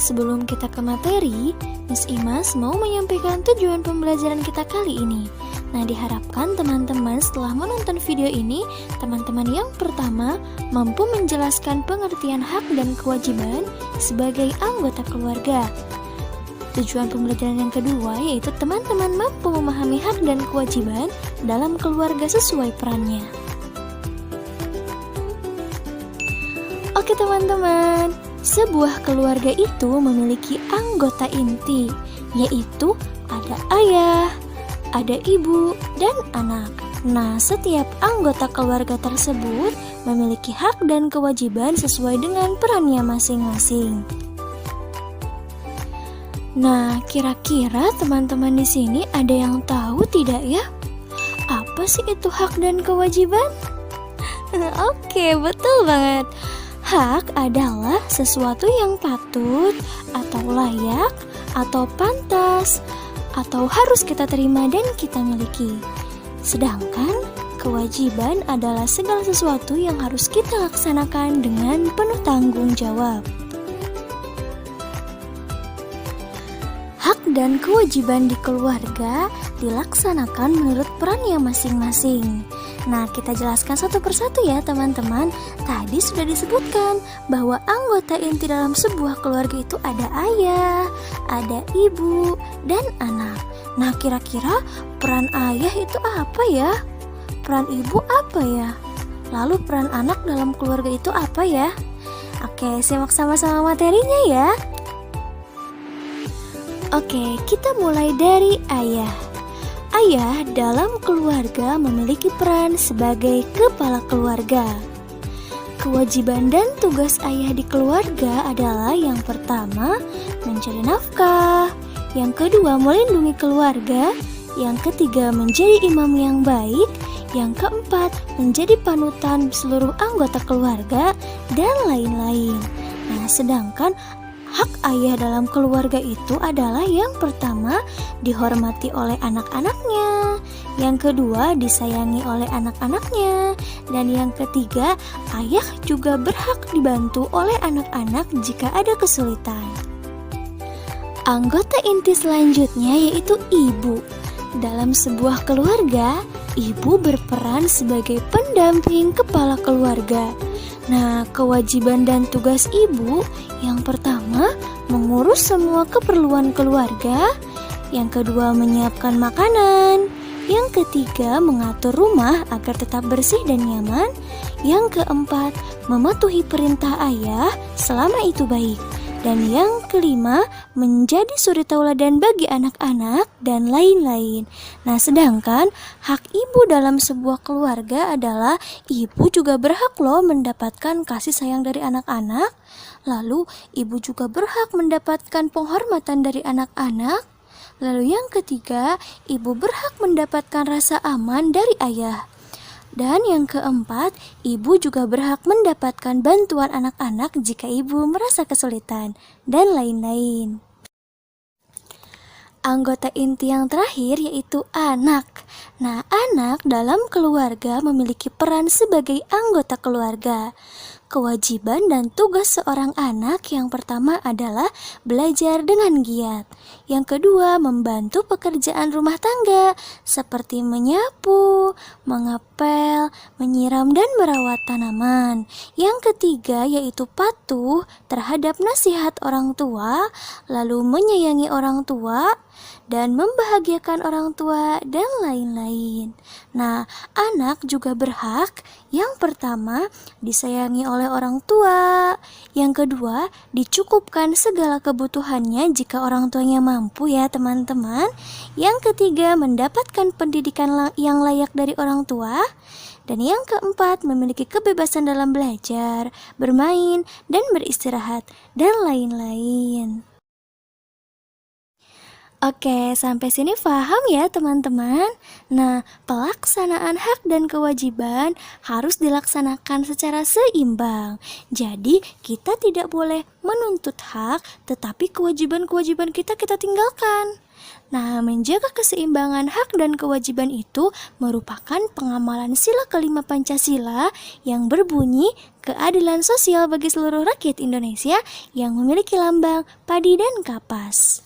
sebelum kita ke materi, Miss Imas mau menyampaikan tujuan pembelajaran kita kali ini. Nah, diharapkan teman-teman setelah menonton video ini, teman-teman yang pertama mampu menjelaskan pengertian hak dan kewajiban sebagai anggota keluarga. Tujuan pembelajaran yang kedua yaitu teman-teman mampu memahami hak dan kewajiban dalam keluarga sesuai perannya. Oke teman-teman, sebuah keluarga itu memiliki anggota inti, yaitu ada ayah, ada ibu, dan anak. Nah, setiap anggota keluarga tersebut memiliki hak dan kewajiban sesuai dengan perannya masing-masing. Nah, kira-kira teman-teman di sini ada yang tahu tidak ya? Apa sih itu hak dan kewajiban? Oke, betul banget. Hak adalah sesuatu yang patut, atau layak, atau pantas, atau harus kita terima dan kita miliki. Sedangkan kewajiban adalah segala sesuatu yang harus kita laksanakan dengan penuh tanggung jawab. Hak dan kewajiban di keluarga dilaksanakan menurut perannya masing-masing. Nah, kita jelaskan satu persatu ya teman-teman. Tadi sudah disebutkan bahwa anggota inti dalam sebuah keluarga itu ada ayah, ada ibu, dan anak. Nah, kira-kira peran ayah itu apa ya? Peran ibu apa ya? Lalu peran anak dalam keluarga itu apa ya? Oke, simak sama-sama materinya ya. Oke, kita mulai dari ayah. Ayah dalam keluarga memiliki peran sebagai kepala keluarga. Kewajiban dan tugas ayah di keluarga adalah yang pertama, mencari nafkah, yang kedua, melindungi keluarga, yang ketiga, menjadi imam yang baik, yang keempat, menjadi panutan seluruh anggota keluarga, dan lain-lain. Nah, sedangkan hak ayah dalam keluarga itu adalah yang pertama, dihormati oleh anak-anaknya, yang kedua, disayangi oleh anak-anaknya, dan yang ketiga, ayah juga berhak dibantu oleh anak-anak jika ada kesulitan. Anggota inti selanjutnya yaitu ibu. Dalam sebuah keluarga, ibu berperan sebagai pendamping kepala keluarga. Nah, kewajiban dan tugas ibu yang pertama, mengurus semua keperluan keluarga, yang kedua, menyiapkan makanan, yang ketiga, mengatur rumah agar tetap bersih dan nyaman, yang keempat, mematuhi perintah ayah selama itu baik, dan yang kelima, menjadi suri tauladan bagi anak-anak, dan lain-lain. Nah, sedangkan hak ibu dalam sebuah keluarga adalah ibu juga berhak loh mendapatkan kasih sayang dari anak-anak. Lalu, ibu juga berhak mendapatkan penghormatan dari anak-anak. Lalu yang ketiga, ibu berhak mendapatkan rasa aman dari ayah. Dan yang keempat, ibu juga berhak mendapatkan bantuan anak-anak jika ibu merasa kesulitan, dan lain-lain. Anggota inti yang terakhir yaitu anak. Nah, anak dalam keluarga memiliki peran sebagai anggota keluarga. Kewajiban dan tugas seorang anak yang pertama adalah belajar dengan giat. Yang kedua, membantu pekerjaan rumah tangga seperti menyapu, mengepel, menyiram, dan merawat tanaman. Yang ketiga yaitu patuh terhadap nasihat orang tua, lalu menyayangi orang tua, dan membahagiakan orang tua, dan lain-lain. Nah, anak juga berhak yang pertama disayangi oleh orang tua, yang kedua dicukupkan segala kebutuhannya jika orang tuanya mampu ya teman-teman, yang ketiga mendapatkan pendidikan yang layak dari orang tua, dan yang keempat memiliki kebebasan dalam belajar, bermain, dan beristirahat, dan lain-lain. Oke, sampai sini paham ya teman-teman? Nah, pelaksanaan hak dan kewajiban harus dilaksanakan secara seimbang. Jadi, kita tidak boleh menuntut hak, tetapi kewajiban-kewajiban kita tinggalkan. Nah, menjaga keseimbangan hak dan kewajiban itu merupakan pengamalan sila kelima Pancasila yang berbunyi keadilan sosial bagi seluruh rakyat Indonesia yang memiliki lambang padi dan kapas.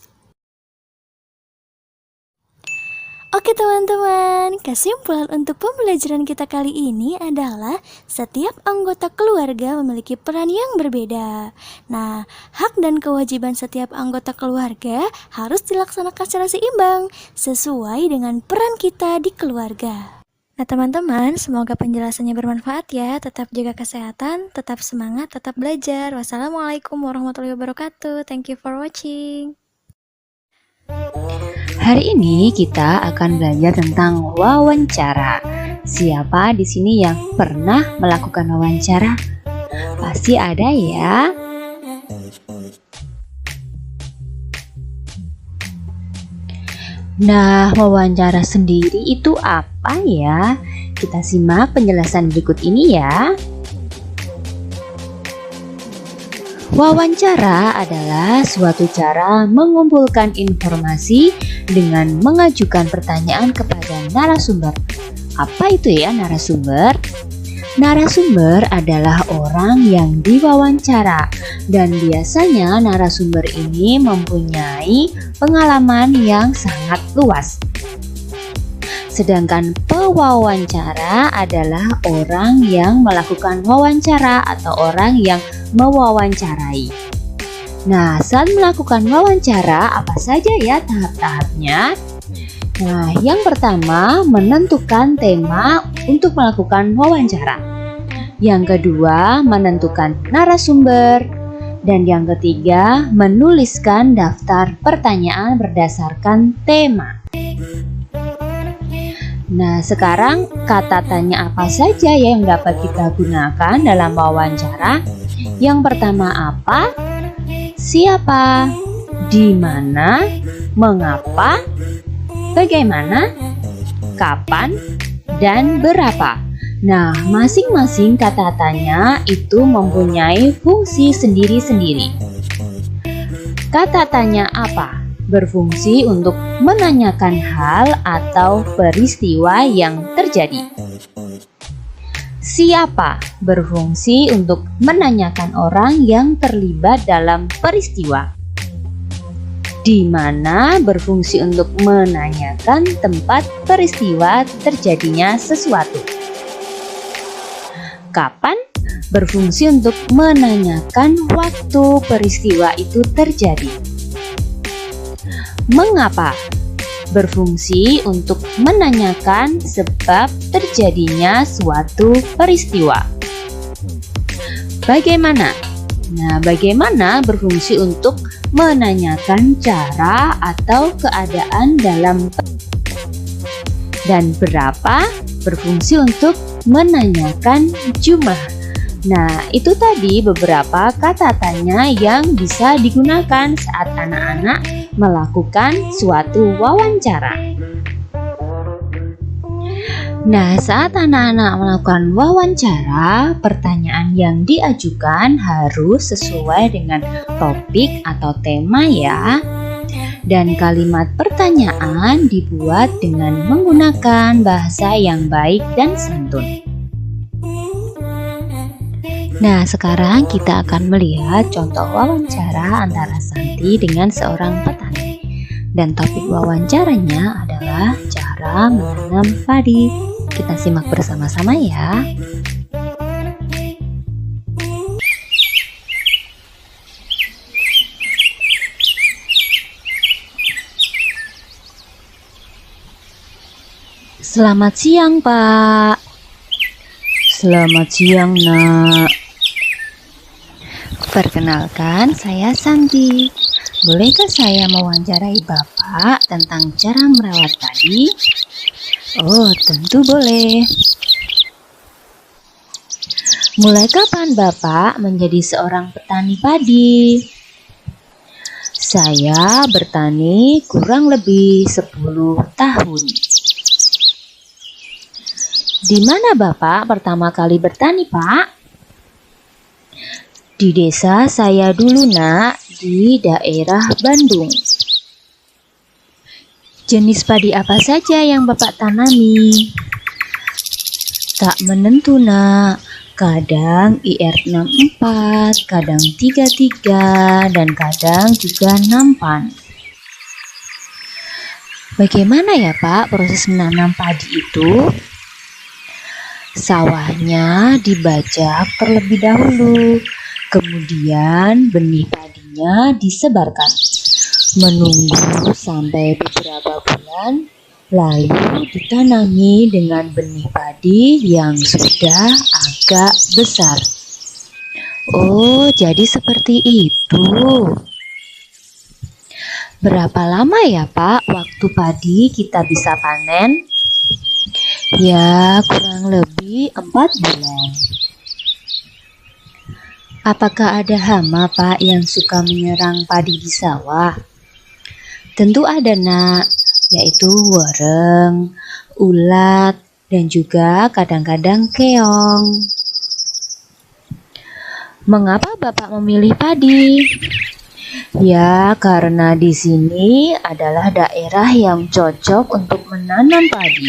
Oke teman-teman, kesimpulan untuk pembelajaran kita kali ini adalah setiap anggota keluarga memiliki peran yang berbeda. Nah, hak dan kewajiban setiap anggota keluarga harus dilaksanakan secara seimbang sesuai dengan peran kita di keluarga. Nah teman-teman, semoga penjelasannya bermanfaat ya. Tetap jaga kesehatan, tetap semangat, tetap belajar. Wassalamualaikum warahmatullahi wabarakatuh. Thank you for watching. Hari ini kita akan belajar tentang wawancara. Siapa di sini yang pernah melakukan wawancara? Pasti ada ya. Nah, wawancara sendiri itu apa ya? Kita simak penjelasan berikut ini ya. Wawancara adalah suatu cara mengumpulkan informasi dengan mengajukan pertanyaan kepada narasumber. Apa itu ya narasumber? Narasumber adalah orang yang diwawancara dan biasanya narasumber ini mempunyai pengalaman yang sangat luas. Sedangkan pewawancara adalah orang yang melakukan wawancara atau orang yang mewawancarai. Nah, saat melakukan wawancara, apa saja ya tahap-tahapnya? Nah, yang pertama menentukan tema untuk melakukan wawancara. Yang kedua menentukan narasumber. Dan yang ketiga menuliskan daftar pertanyaan berdasarkan tema. Nah, sekarang kata tanya apa saja ya yang dapat kita gunakan dalam wawancara? Yang pertama apa? Siapa? Di mana? Mengapa? Bagaimana? Kapan? Dan berapa? Nah, masing-masing kata tanya itu mempunyai fungsi sendiri-sendiri. Kata tanya apa? Berfungsi untuk menanyakan hal atau peristiwa yang terjadi. Siapa? Berfungsi untuk menanyakan orang yang terlibat dalam peristiwa. Di mana? Berfungsi untuk menanyakan tempat peristiwa terjadinya sesuatu. Kapan? Berfungsi untuk menanyakan waktu peristiwa itu terjadi. Mengapa? Berfungsi untuk menanyakan sebab terjadinya suatu peristiwa. Bagaimana? Nah, bagaimana berfungsi untuk menanyakan cara atau keadaan dalam. Dan berapa? Berfungsi untuk menanyakan jumlah. Nah, itu tadi beberapa kata tanya yang bisa digunakan saat anak-anak melakukan suatu wawancara. Nah, saat anak-anak melakukan wawancara, pertanyaan yang diajukan harus sesuai dengan topik atau tema ya. Dan kalimat pertanyaan dibuat dengan menggunakan bahasa yang baik dan santun. Nah, sekarang kita akan melihat contoh wawancara antara Santi dengan seorang petani. Dan topik wawancaranya adalah cara menanam padi. Kita simak bersama-sama ya. Selamat siang, Pak. Selamat siang, Nak. Perkenalkan, saya Santi. Bolehkah saya mewawancarai Bapak tentang cara merawat padi? Oh, tentu boleh. Mulai kapan Bapak menjadi seorang petani padi? Saya bertani kurang lebih 10 tahun. Di mana Bapak pertama kali bertani, Pak? Di desa saya dulu, Nak, di daerah Bandung. Jenis padi apa saja yang Bapak tanami? Tak menentu, Nak. Kadang IR64, kadang 33, dan kadang juga 6 Bagaimana ya Pak proses menanam padi itu? Sawahnya dibajak terlebih dahulu, kemudian benih padinya disebarkan. Menunggu sampai beberapa bulan, lalu ditanami dengan benih padi yang sudah agak besar. Oh, jadi seperti itu. Berapa lama ya Pak waktu padi kita bisa panen? Ya, kurang lebih 4 bulan. Apakah ada hama Pak yang suka menyerang padi di sawah? Tentu ada, Nak, yaitu woreng, ulat, dan juga kadang-kadang keong. Mengapa Bapak memilih padi? Ya, karena di sini adalah daerah yang cocok untuk menanam padi.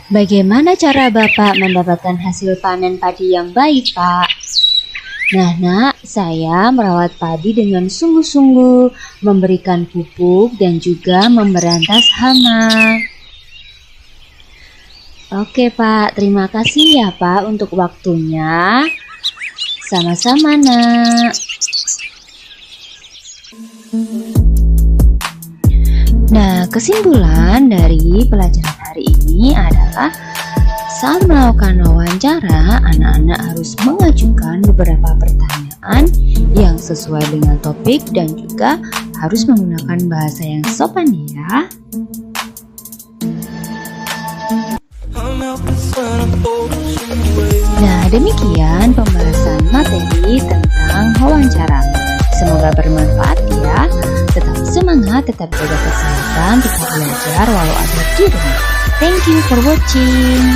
Bagaimana cara Bapak mendapatkan hasil panen padi yang baik, Pak? Nah, Nak, saya merawat padi dengan sungguh-sungguh, memberikan pupuk dan juga memberantas hama. Oke, Pak, terima kasih ya, Pak, untuk waktunya. Sama-sama, Nak. Nah, kesimpulan dari pelajaran hari ini adalah saat melakukan wawancara, anak-anak harus mengajukan beberapa pertanyaan yang sesuai dengan topik dan juga harus menggunakan bahasa yang sopan ya. Nah, demikian pembahasan materi tentang wawancara. Semoga bermanfaat ya. Tetap semangat, tetap jaga kesehatan, tetap belajar walau ada di rumah. Thank you for watching.